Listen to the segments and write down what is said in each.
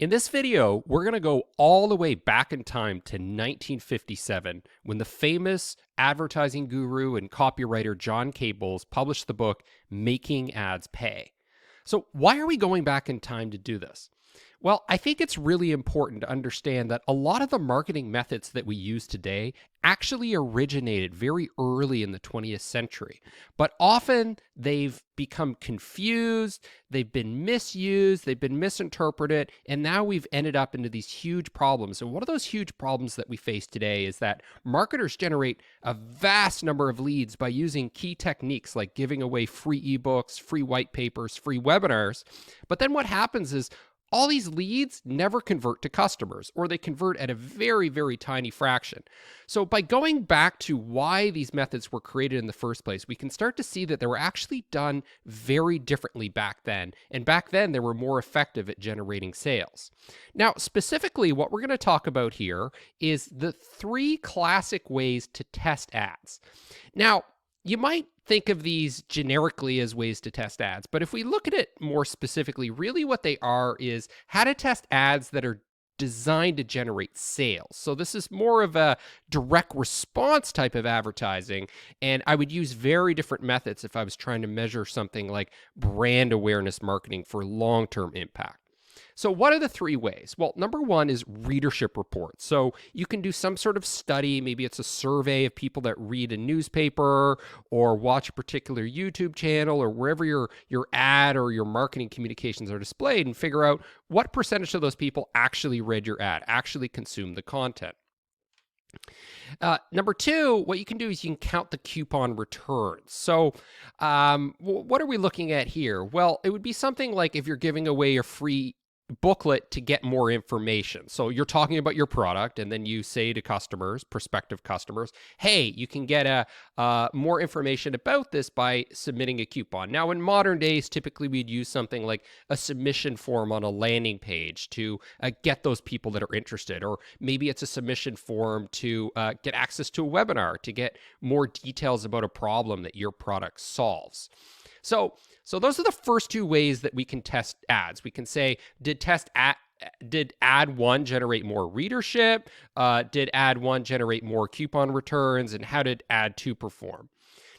In this video, we're going to go all the way back in time to 1957 when the famous advertising guru and copywriter John Cables published the book Making Ads Pay. So why are we going back in time to do this? Well, I think it's really important to understand that a lot of the marketing methods that we use today actually originated very early in the 20th century, but often they've become confused, they've been misused, they've been misinterpreted, and now we've ended up into these huge problems. And one of those huge problems that we face today is that marketers generate a vast number of leads by using key techniques like giving away free ebooks, free white papers, free webinars. But then what happens is all these leads never convert to customers, or they convert at a very, very tiny fraction. So by going back to why these methods were created in the first place, we can start to see that they were actually done very differently back then. And back then, they were more effective at generating sales. Now, specifically, what we're going to talk about here is the 3 classic ways to test ads. Now, you might think of these generically as ways to test ads, but if we look at it more specifically, really what they are is how to test ads that are designed to generate sales. So this is more of a direct response type of advertising, and I would use very different methods if I was trying to measure something like brand awareness marketing for long-term impact. So what are the 3 ways? Well, number 1 is readership reports. So you can do some sort of study. Maybe it's a survey of people that read a newspaper or watch a particular YouTube channel or wherever your ad or your marketing communications are displayed, and figure out what percentage of those people actually read your ad, actually consumed the content. Number 2, what you can do is you can count the coupon returns. So what are we looking at here? Well, it would be something like if you're giving away a free booklet to get more information. So you're talking about your product, and then you say to customers, prospective customers, hey, you can get more information about this by submitting a coupon. Now, in modern days, typically we'd use something like a submission form on a landing page to get those people that are interested, or maybe it's a submission form to get access to a webinar to get more details about a problem that your product solves. So those are the first 2 ways that we can test ads. We can say, did ad 1 generate more readership? Did ad 1 generate more coupon returns? And how did ad 2 perform?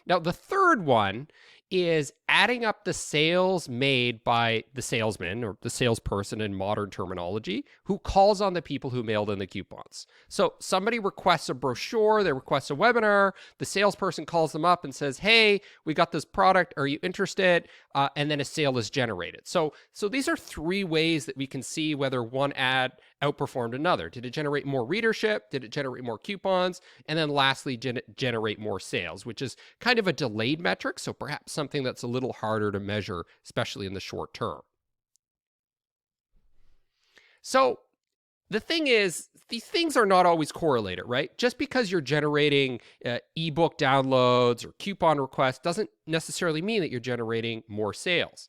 Now, the third one is adding up the sales made by the salesman or the salesperson in modern terminology who calls on the people who mailed in the coupons. So somebody requests a brochure, they request a webinar, the salesperson calls them up and says, hey, we got this product, are you interested? And then a sale is generated. So these are 3 ways that we can see whether one ad outperformed another. Did it generate more readership? Did it generate more coupons? And then lastly, generate more sales, which is kind of a delayed metric, so perhaps something that's a little harder to measure, especially in the short term. So the thing is, these things are not always correlated, right? Just because you're generating ebook downloads or coupon requests doesn't necessarily mean that you're generating more sales.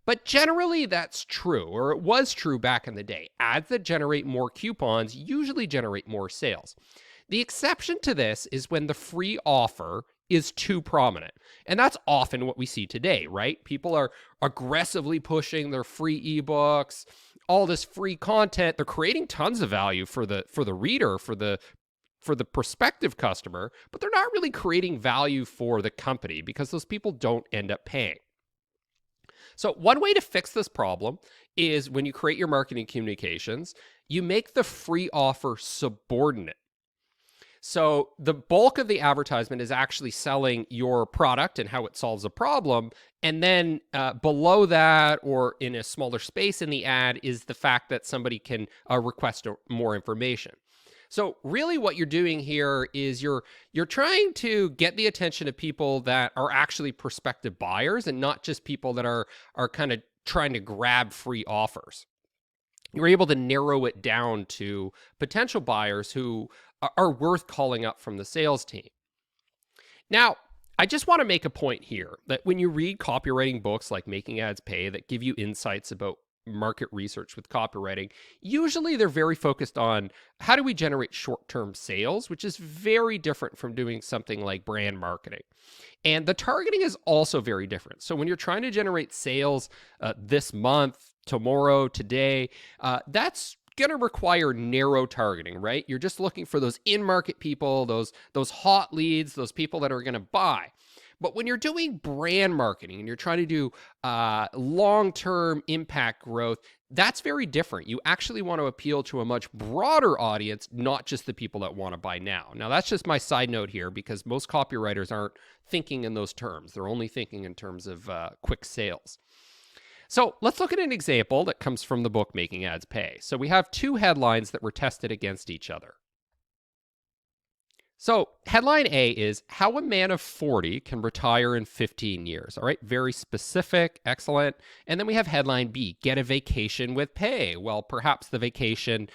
But generally, that's true, or it was true back in the day. Ads that generate more coupons usually generate more sales. The exception to this is when the free offer is too prominent. And that's often what we see today, right? People are aggressively pushing their free ebooks, all this free content. They're creating tons of value for the reader, for the prospective customer, but they're not really creating value for the company because those people don't end up paying. So one way to fix this problem is when you create your marketing communications, you make the free offer subordinate. So the bulk of the advertisement is actually selling your product and how it solves a problem. And then below that, or in a smaller space in the ad, is the fact that somebody can request more information. So really what you're doing here is you're trying to get the attention of people that are actually prospective buyers and not just people that are kind of trying to grab free offers. You're able to narrow it down to potential buyers who are worth calling up from the sales team. Now, I just want to make a point here that when you read copywriting books like Making Ads Pay that give you insights about market research with copywriting, usually they're very focused on how do we generate short-term sales, which is very different from doing something like brand marketing. And the targeting is also very different. So when you're trying to generate sales this month, tomorrow, today, that's going to require narrow targeting, right? You're just looking for those in-market people, those hot leads, those people that are going to buy. But when you're doing brand marketing and you're trying to do long-term impact growth, that's very different. You actually want to appeal to a much broader audience, not just the people that want to buy now. Now, that's just my side note here because most copywriters aren't thinking in those terms. They're only thinking in terms of quick sales. So let's look at an example that comes from the book Making Ads Pay. So we have two headlines that were tested against each other. So headline A is how a man of 40 can retire in 15 years. All right, very specific, excellent. And then we have headline B, get a vacation with pay. Well, perhaps the vacation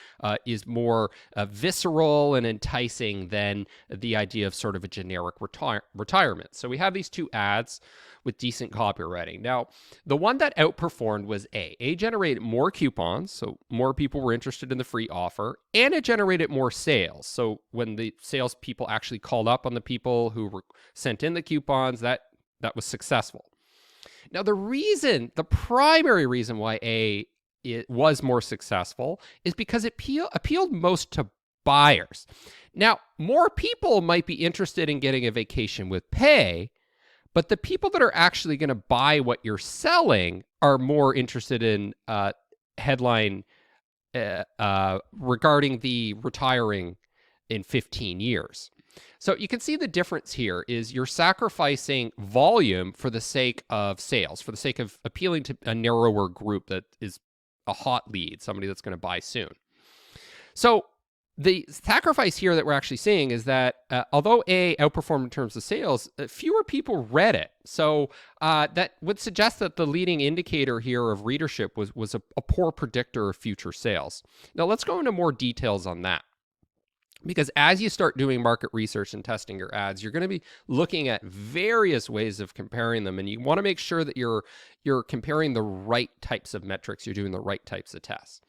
is more visceral and enticing than the idea of sort of a generic retirement. So we have these two ads with decent copywriting. Now, the one that outperformed was A. A generated more coupons, so more people were interested in the free offer, and it generated more sales. So when the salespeople actually called up on the people who were sent in the coupons, that was successful. Now, the primary reason why it was more successful is because it appealed most to buyers. Now, more people might be interested in getting a vacation with pay, but the people that are actually going to buy what you're selling are more interested in headline regarding the retiring in 15 years. So you can see the difference here is you're sacrificing volume for the sake of sales, for the sake of appealing to a narrower group that is a hot lead, somebody that's going to buy soon. So the sacrifice here that we're actually seeing is that although A outperformed in terms of sales, fewer people read it. So that would suggest that the leading indicator here of readership was a poor predictor of future sales. Now let's go into more details on that. Because as you start doing market research and testing your ads, you're going to be looking at various ways of comparing them. And you want to make sure that you're comparing the right types of metrics, you're doing the right types of tests.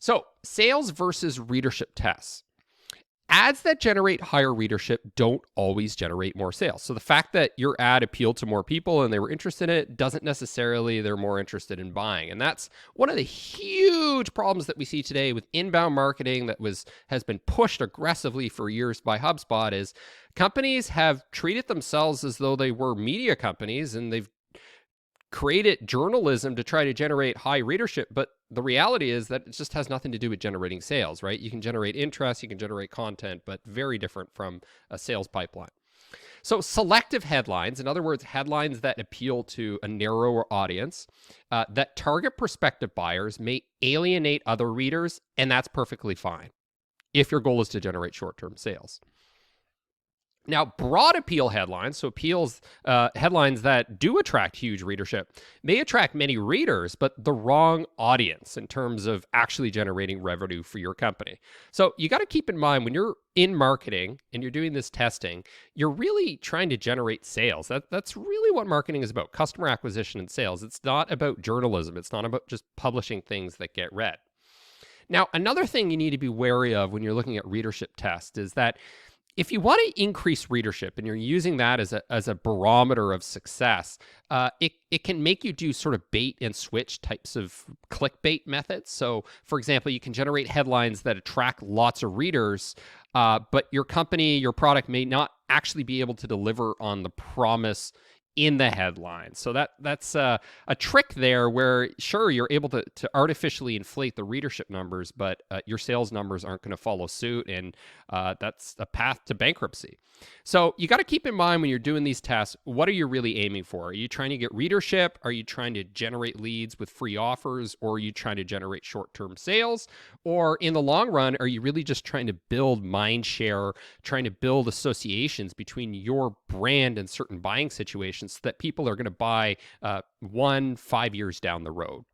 So sales versus readership tests. Ads that generate higher readership don't always generate more sales. So the fact that your ad appealed to more people and they were interested in it doesn't necessarily they're more interested in buying. And that's one of the huge problems that we see today with inbound marketing that has been pushed aggressively for years by HubSpot is companies have treated themselves as though they were media companies and they've created journalism to try to generate high readership, but the reality is that it just has nothing to do with generating sales, right? You can generate interest, you can generate content, but very different from a sales pipeline. So selective headlines, in other words, headlines that appeal to a narrower audience, that target prospective buyers may alienate other readers, and that's perfectly fine if your goal is to generate short-term sales. Now, broad appeal headlines, so headlines that do attract huge readership, may attract many readers, but the wrong audience in terms of actually generating revenue for your company. So you got to keep in mind when you're in marketing and you're doing this testing, you're really trying to generate sales. That's really what marketing is about, customer acquisition and sales. It's not about journalism. It's not about just publishing things that get read. Now, another thing you need to be wary of when you're looking at readership tests is that if you want to increase readership and you're using that as a barometer of success, it can make you do sort of bait and switch types of clickbait methods. So, for example, you can generate headlines that attract lots of readers, but your company, your product may not actually be able to deliver on the promise in the headline. So that's a trick there where, sure, you're able to artificially inflate the readership numbers, but your sales numbers aren't going to follow suit, and that's a path to bankruptcy. So you got to keep in mind when you're doing these tests, what are you really aiming for? Are you trying to get readership? Are you trying to generate leads with free offers? Or are you trying to generate short-term sales? Or in the long run, are you really just trying to build mind share, trying to build associations between your brand and certain buying situations so that people are going to buy 5 years down the road?